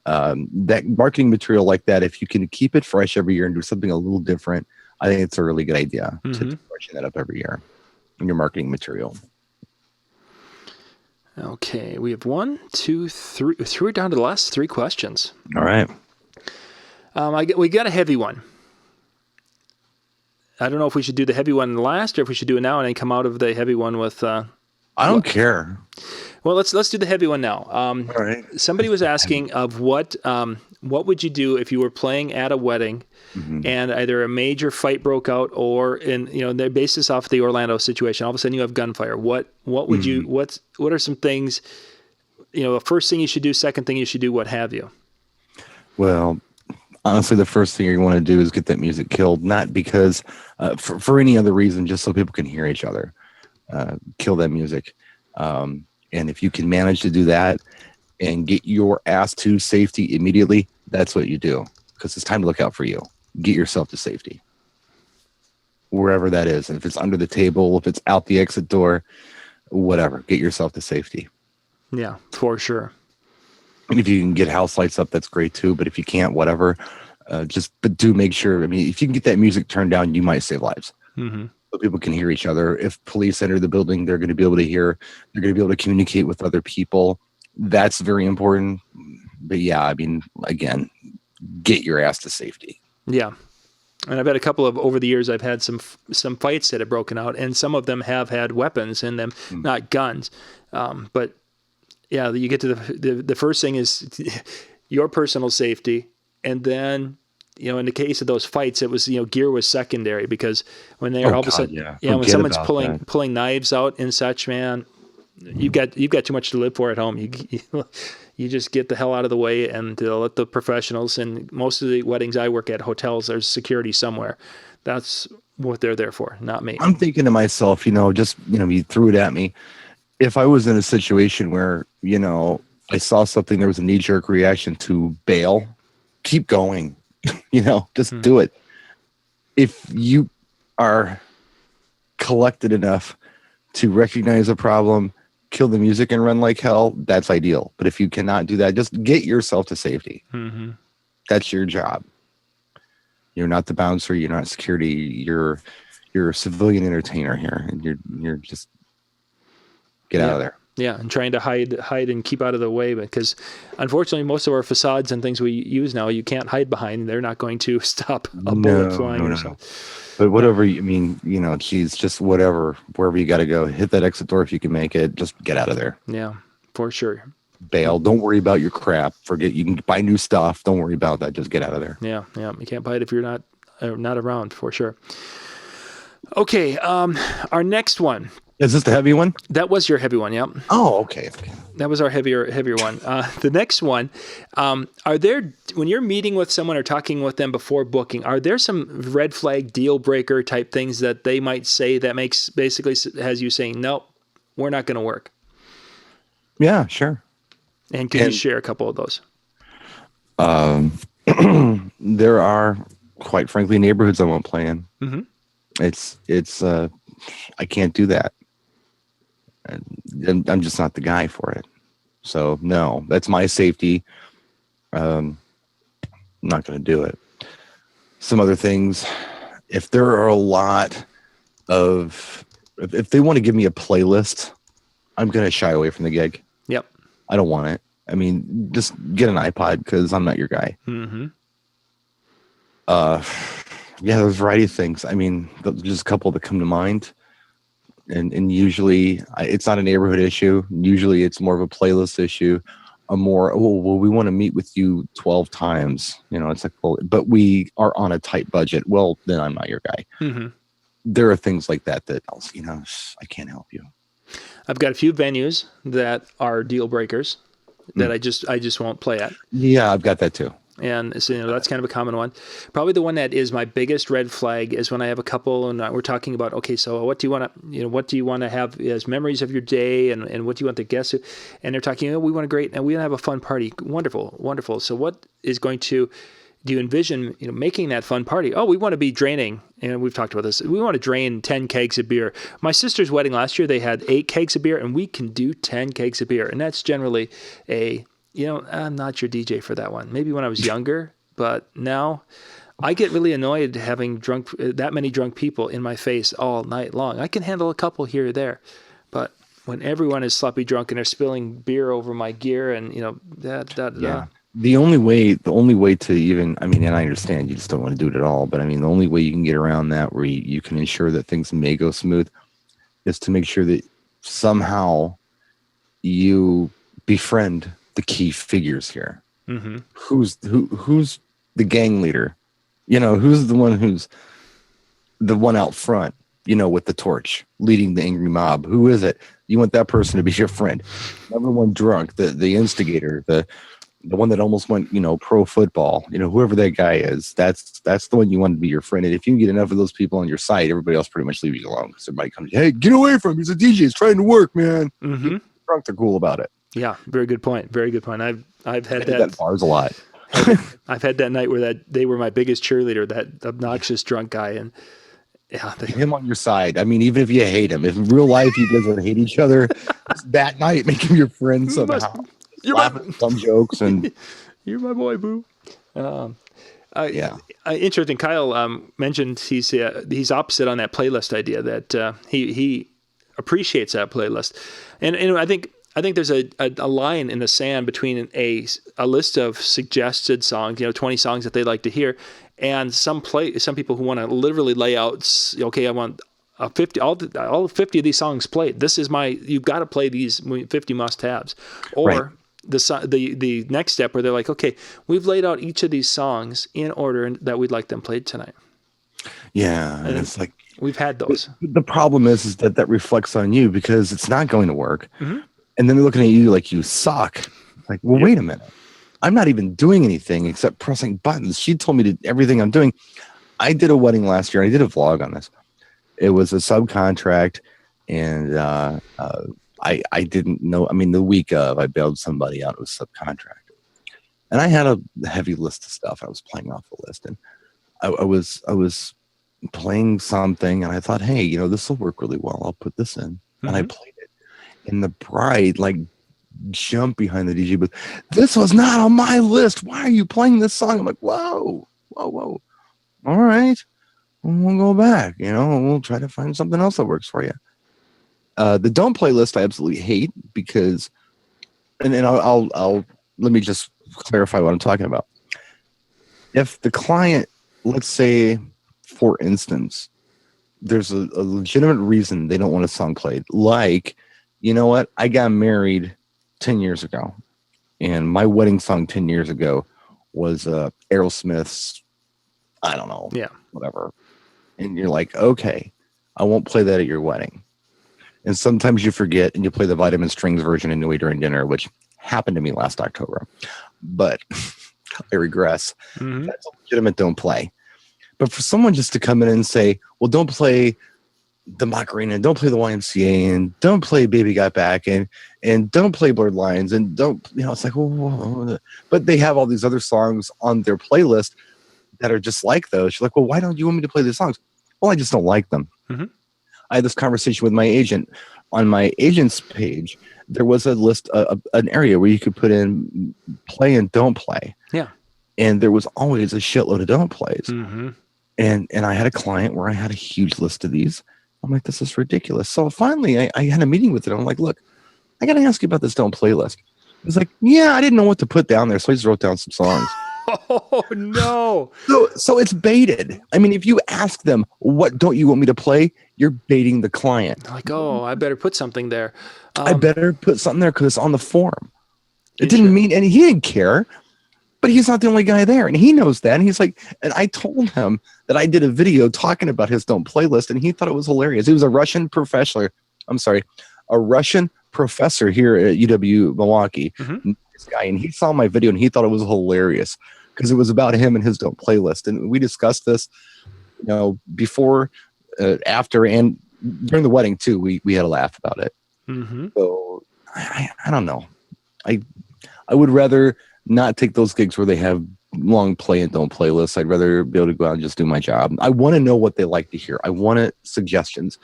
That marketing material like that, if you can keep it fresh every year and do something a little different, I think it's a really good idea to freshen that up every year in your marketing material. Okay, we have 1, 2, 3. We're down to the last 3 questions. All right. We got a heavy one. I don't know if we should do the heavy one last, or if we should do it now and then come out of the heavy one with. I don't care. Well, let's do the heavy one now. All right. Somebody was asking of what would you do if you were playing at a wedding, and either a major fight broke out, or they base this off the Orlando situation. All of a sudden, you have gunfire. What would you? What are some things? The first thing you should do, second thing you should do, what have you? Well, honestly, the first thing you want to do is get that music killed, not because for any other reason, just so people can hear each other. Kill that music. And if you can manage to do that and get your ass to safety immediately, that's what you do, because it's time to look out for you. Get yourself to safety, wherever that is. And if it's under the table, if it's out the exit door, whatever, get yourself to safety. Yeah, for sure. And if you can get house lights up, that's great too. But if you can't, whatever, but do make sure. I mean, if you can get that music turned down, you might save lives. So people can hear each other. If police enter the building, they're going to be able to hear. They're going to be able to communicate with other people. That's very important. But yeah, I mean, again, get your ass to safety. Yeah. And I've had a couple of, over the years, I've had some fights that have broken out, and some of them have had weapons in them, not guns. But yeah, you get to the first thing is your personal safety. And then, in the case of those fights, it was, gear was secondary, because when they're all of a sudden, when someone's pulling knives out and such, man, you've got too much to live for at home. You just get the hell out of the way and let the professionals. And most of the weddings I work at, hotels, there's security somewhere. That's what they're there for, not me. I'm thinking to myself, you threw it at me. If I was in a situation where, I saw something, there was a knee-jerk reaction to bail, keep going, just do it. If you are collected enough to recognize a problem, kill the music and run like hell, that's ideal. But if you cannot do that, just get yourself to safety. That's your job. You're not the bouncer. You're not security. You're a civilian entertainer here, and you're just get out of there. Yeah, and trying to hide and keep out of the way, because unfortunately, most of our facades and things we use now, you can't hide behind. They're not going to stop a bullet flying or something. But whatever, just whatever, wherever you got to go, hit that exit door if you can make it. Just get out of there. Yeah, for sure. Bail. Don't worry about your crap. Forget, you can buy new stuff. Don't worry about that. Just get out of there. Yeah. You can't buy it if you're not around, for sure. Okay, our next one. Is this the heavy one? That was your heavy one, yeah. Oh, okay. That was our heavier one. The next one, are there, when you're meeting with someone or talking with them before booking, are there some red flag deal breaker type things that they might say that basically has you saying, nope, we're not going to work? Yeah, sure. And can you share a couple of those? There are, quite frankly, neighborhoods I won't play in. It's I can't do that. I'm just not the guy for it. So no, that's my safety. I'm not going to do it. Some other things, if there are a lot of, if they want to give me a playlist, I'm going to shy away from the gig. Yep. I don't want it. I mean, just get an iPod because I'm not your guy. Mm-hmm. Yeah, there's a variety of things. I mean, just a couple that come to mind. And usually it's not a neighborhood issue. Usually it's more of a playlist issue. Well, we want to meet with you 12 times. You know, it's like, well, but we are on a tight budget. Well, then I'm not your guy. Mm-hmm. There are things like that I can't help you. I've got a few venues that are deal breakers that I just won't play at. Yeah, I've got that too. And so, that's kind of a common one. Probably the one that is my biggest red flag is when I have a couple and we're talking about, okay, so what do you want to have as memories of your day, and what do you want the guests to, and they're talking, we want we want to have a fun party. Wonderful. So what is going to, do you envision, making that fun party? Oh, we want to be draining, and we've talked about this. We want to drain 10 kegs of beer. My sister's wedding last year, they had 8 kegs of beer, and we can do 10 kegs of beer. And that's generally I'm not your DJ for that one. Maybe when I was younger, but now I get really annoyed having that many drunk people in my face all night long. I can handle a couple here or there, but when everyone is sloppy drunk and they're spilling beer over my gear and The only way to even, I mean, and I understand you just don't want to do it at all, but I mean, the only way you can get around that where you can ensure that things may go smooth is to make sure that somehow you befriend the key figures here. Mm-hmm. Who's the gang leader? Who's the one out front, with the torch leading the angry mob? Who is it? You want that person to be your friend. Number one drunk, the instigator, the one that almost went, pro football, whoever that guy is, that's the one you want to be your friend. And if you can get enough of those people on your side, everybody else pretty much leaves you alone because everybody comes, hey, get away from him. He's a DJ. He's trying to work, man. Mm-hmm. Drunk, they're cool about it. Yeah, very good point. I've had that bars a lot. I've had that night where they were my biggest cheerleader, that obnoxious drunk guy, and get him on your side. I mean, even if you hate him, if in real life you guys would hate each other, that night make him your friend somehow. Laughing at some jokes and you're my boy, boo. Yeah. Interesting. Kyle mentioned he's opposite on that playlist idea, that he appreciates that playlist, and I think there's a line in the sand between a list of suggested songs, 20 songs that they like to hear, and some people who want to literally lay out, okay, I want 50, all 50 of these songs played. This is you've got to play these 50 must-haves. Or right. The next step where they're like, okay, we've laid out each of these songs in order that we'd like them played tonight. Yeah, and it's like we've had those. The problem is that reflects on you because it's not going to work. Mm-hmm. And then they're looking at you like you suck. Like, well, wait a minute. I'm not even doing anything except pressing buttons. She told me to everything I'm doing. I did a wedding last year. I did a vlog on this. It was a subcontract, and I didn't know. I mean, the week of, I bailed somebody out. It was subcontract, and I had a heavy list of stuff. I was playing off the list, and I was playing something, and I thought, hey, this will work really well. I'll put this in, Mm-hmm. and I played it. And the bride jumped behind the DJ booth. This was not on my list. Why are you playing this song? I'm like, whoa. All right. We'll go back. We'll try to find something else that works for you. The don't play list I absolutely hate because, and I'll let me just clarify what I'm talking about. If the client, let's say, for instance, there's a legitimate reason they don't want a song played, like, you know what? I got married 10 years ago, and my wedding song 10 years ago was Aerosmith's, I don't know, whatever. And you're like, okay, I won't play that at your wedding. And sometimes you forget and you play the Vitamin Strings version in New Way During Dinner, which happened to me last October. But I regress. Mm-hmm. That's a legitimate don't play. But for someone just to come in and say, well, don't play the Macarena, don't play the YMCA, and don't play Baby Got Back, and don't play Blurred Lines, and don't, it's like, whoa. But they have all these other songs on their playlist that are just like those. You're like, well, why don't you want me to play these songs? Well, I just don't like them. Mhm. I had this conversation with my agent. On my agent's page, there was a list, an area where you could put in play and don't play. Yeah. And there was always a shitload of don't plays. Mm-hmm. And I had a client where I had a huge list of these. I'm like, this is ridiculous. So finally, I had a meeting with it. I'm like, look, I got to ask you about this don't play list. He's like, yeah, I didn't know what to put down there. So I just wrote down some songs. Oh, no. So it's baited. I mean, if you ask them, what don't you want me to play? You're baiting the client. Like, oh, I better put something there. I better put something there because it's on the form. It Interesting. didn't mean, and he didn't care, but he's not the only guy there. And he knows that. And he's like, and I told him that I did a video talking about his don't playlist, and he thought it was hilarious. He was a Russian professor. I'm sorry, a Russian professor here at UW Milwaukee. Mhm. This guy, and he saw my video and he thought it was hilarious because it was about him and his don't playlist. And we discussed this, before, after, and during the wedding too. We had a laugh about it. Mm-hmm. So I don't know. I would rather not take those gigs where they have long play and don't playlists. I'd rather be able to go out and just do my job. I want to know what they like to hear. I want suggestions.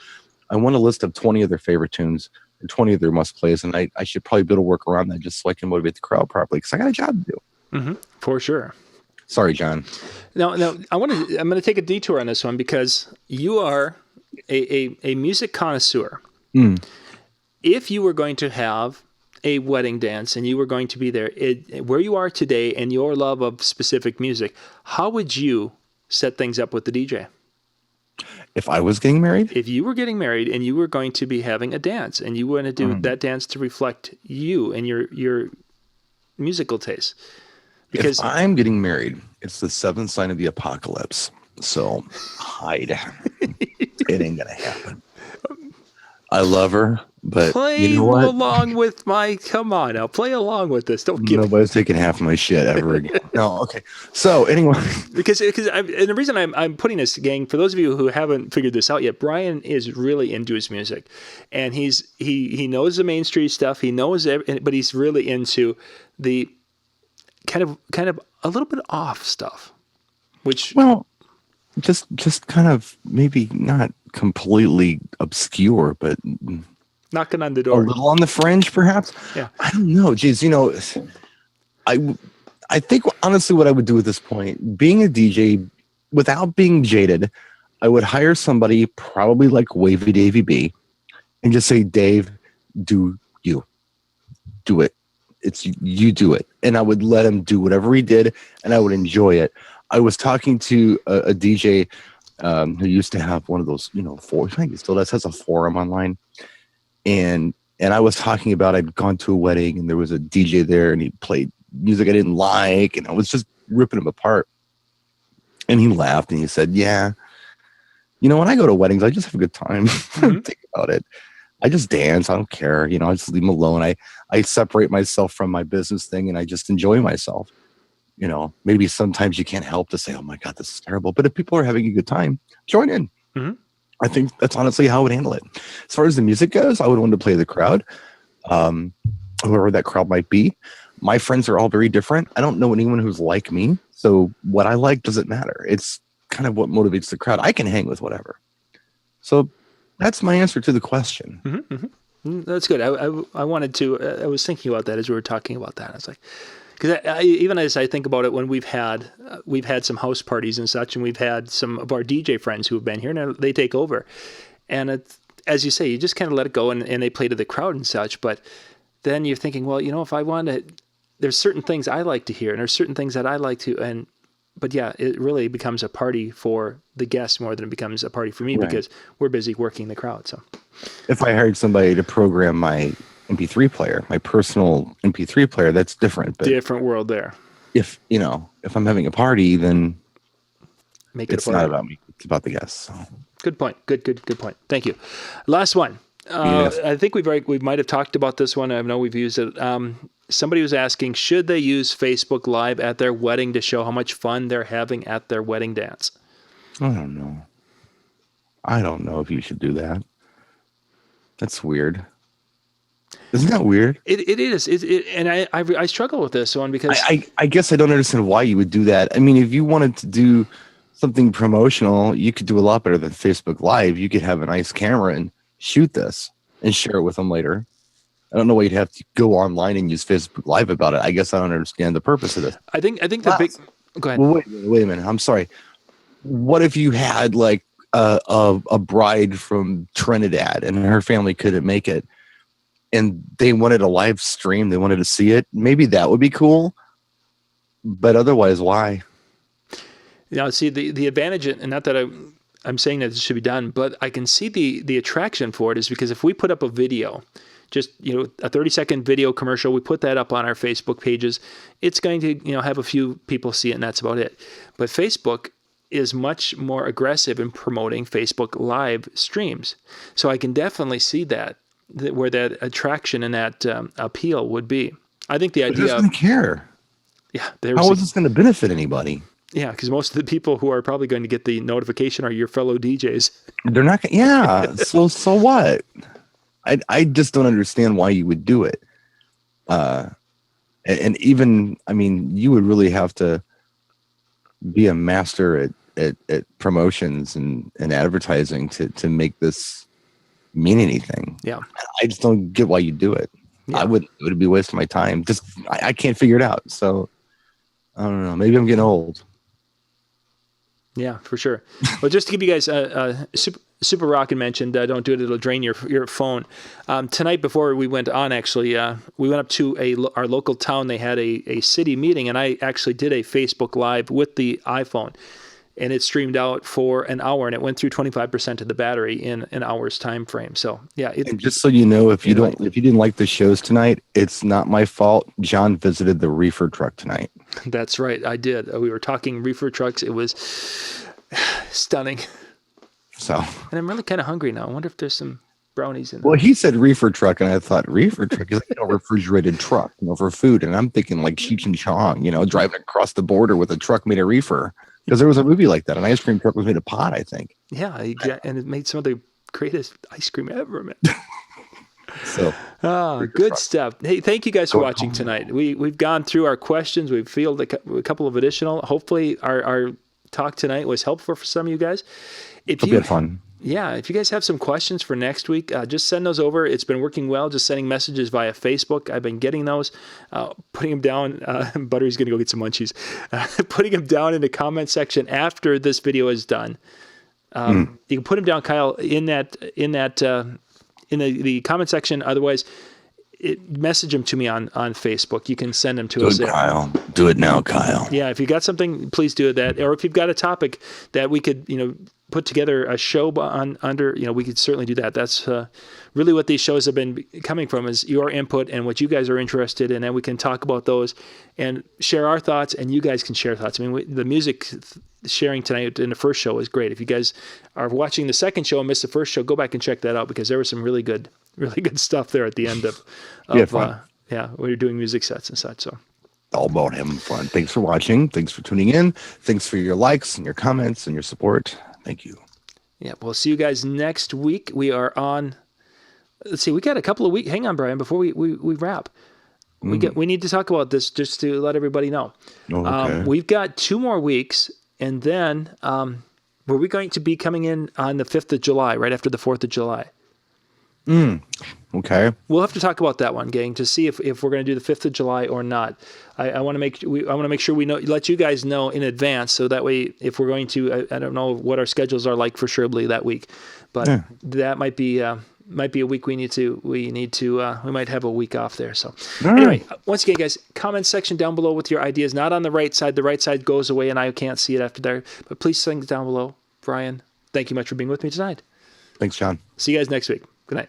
I want a list of 20 of their favorite tunes and 20 of their must plays. And I should probably be able to work around that just so I can motivate the crowd properly because I got a job to do. Mm-hmm. For sure. Sorry, John. Now, I'm going to take a detour on this one because you are a music connoisseur. Mm. If you were going to have a wedding dance and you were going to be there, where you are today and your love of specific music, how would you set things up with the DJ? If I was getting married, If you were getting married and you were going to be having a dance and you were going to do that dance to reflect you and your musical taste. Because if I'm getting married, it's the seventh sign of the apocalypse. So hide. It ain't gonna happen. I love her, but play you know what? along with come on now, play along with this. Don't give Nobody's taking half of my shit ever again. No, okay. So anyway, because and the reason I'm putting this, gang, for those of you who haven't figured this out yet, Brian is really into his music, and he knows the mainstream stuff. He knows but he's really into the kind of a little bit off stuff, which well, just kind of maybe not completely obscure, but knocking on the a door. little on the fringe, perhaps. Yeah. I don't know. Geez, I think honestly what I would do at this point, being a DJ, without being jaded, I would hire somebody probably like Wavy Davy B and just say, Dave, do it. It's you do it. And I would let him do whatever he did and I would enjoy it. I was talking to a DJ who used to have one of those, forums. I think he still does, has a forum online. And I was talking about, I'd gone to a wedding and there was a DJ there and he played music I didn't like. And I was just ripping him apart. And he laughed and he said, yeah, when I go to weddings, I just have a good time. Think about it. I just dance. I don't care. I just leave them alone. I separate myself from my business thing and I just enjoy myself. Maybe sometimes you can't help to say, oh my God, this is terrible. But if people are having a good time, join in. Mm-hmm. I think that's honestly how I would handle it. As far as the music goes, I would want to play the crowd, whoever that crowd might be. My friends are all very different. I don't know anyone who's like me. So what I like doesn't matter. It's kind of what motivates the crowd. I can hang with whatever. So that's my answer to the question. Mm-hmm, mm-hmm. That's good. I wanted to. I was thinking about that as we were talking about that. I was like, because even as I think about it, when we've had some house parties and such, and we've had some of our DJ friends who have been here, and they take over, and it's, as you say, you just kind of let it go, and they play to the crowd and such. But then you're thinking, well, if I want to, there's certain things I like to hear, and there's certain things that I like to, but yeah, it really becomes a party for the guests more than it becomes a party for me because we're busy working the crowd. So if I hired somebody to program my MP3 player, my personal MP3 player, that's different. But different world there. If I'm having a party, then Make it it's a party. not about me. It's about the guests. So. Good point. Good point. Thank you. Last one. Yes. I think we might have talked about this one. I know we've used it. Somebody was asking, should they use Facebook Live at their wedding to show how much fun they're having at their wedding dance? I don't know if you should do that. That's weird. Isn't that weird? It is. And I struggle with this one because I guess I don't understand why you would do that. I mean, if you wanted to do something promotional, you could do a lot better than Facebook Live. You could have a nice camera and shoot this and share it with them later. I don't know why you'd have to go online and use Facebook Live about it. I guess I don't understand the purpose of this. I think the big. Go ahead. Well, wait a minute. I'm sorry. What if you had like a bride from Trinidad and her family couldn't make it, and they wanted a live stream? They wanted to see it. Maybe that would be cool. But otherwise, why? See the advantage, and not that I'm saying that this should be done, but I can see the attraction for it is because if we put up a video, just a 30-second video commercial, we put that up on our Facebook pages, it's going to have a few people see it, and that's about it. But Facebook is much more aggressive in promoting Facebook Live streams, so I can definitely see that where that attraction and that appeal would be. I think the But who idea doesn't care? How is this going to benefit anybody? Yeah, because most of the people who are probably going to get the notification are your fellow DJs. They're not. Yeah. So what? I just don't understand why you would do it. And even, I mean, you would really have to be a master at promotions and advertising to make this mean anything. Yeah. I just don't get why you do it. Yeah. It would be a waste of my time. Just I can't figure it out. So I don't know. Maybe I'm getting old. Yeah, for sure. Well, just to give you guys Super Rockin' mentioned, don't do it, it'll drain your phone. Tonight, before we went on, actually, we went up to our local town. They had a city meeting, and I actually did a Facebook Live with the iPhone. And it streamed out for an hour, and it went through 25% of the battery in an hour's time frame. So, yeah. And just so you know, if you didn't like the shows tonight, it's not my fault. John visited the reefer truck tonight. That's right. I did. We were talking reefer trucks. It was stunning. So, and I'm really kind of hungry now. I wonder if there's some brownies in there. Well, he said reefer truck, and I thought reefer truck is like a refrigerated truck, for food. And I'm thinking like Cheech and Chong, driving across the border with a truck made of reefer. Because there was a movie like that. An ice cream truck was made of pot, I think. Yeah, and it made some of the greatest ice cream ever, man. So, good stuff. Hey, thank you guys for watching tonight. We've gone through our questions. We've fielded a couple of additional. Hopefully, our talk tonight was helpful for some of you guys. It'll be fun. Yeah, if you guys have some questions for next week, just send those over. It's been working well, just sending messages via Facebook. I've been getting those, putting them down. Buttery's going to go get some munchies. Putting them down in the comment section after this video is done. You can put them down, Kyle, in the comment section. Otherwise, message them to me on Facebook. You can send them to us there. Kyle. Do it now, Kyle. Yeah, if you got something, please do that. Or if you've got a topic that we could, put together a show under, we could certainly do that. That's really what these shows have been coming from, is your input and what you guys are interested in, and we can talk about those and share our thoughts, and you guys can share thoughts. I mean, the music sharing tonight in the first show was great. If you guys are watching the second show and missed the first show, go back and check that out, because there was some really good stuff there at the end of we were doing music sets and such. So all about having fun. Thanks for watching. Thanks for tuning in. Thanks for your likes and your comments and your support. Thank you. Yeah, we'll see you guys next week. We are on. Let's see. We got a couple of weeks. Hang on, Brian. Before we wrap, we need to talk about this just to let everybody know. Okay. We've got 2 more weeks, and then were we going to be coming in on the 5th of July, right after the 4th of July? Okay. We'll have to talk about that one, gang, to see if we're going to do the 5th of July or not. I want to make sure we let you guys know in advance, so that way, if we're going to, I don't know what our schedules are like for Sherbley that week, but that might be a week we might have a week off there. So anyway, once again, guys, comment section down below with your ideas. Not on the right side. The right side goes away, and I can't see it after there. But please send it down below. Brian, thank you much for being with me tonight. Thanks, John. See you guys next week. Good night.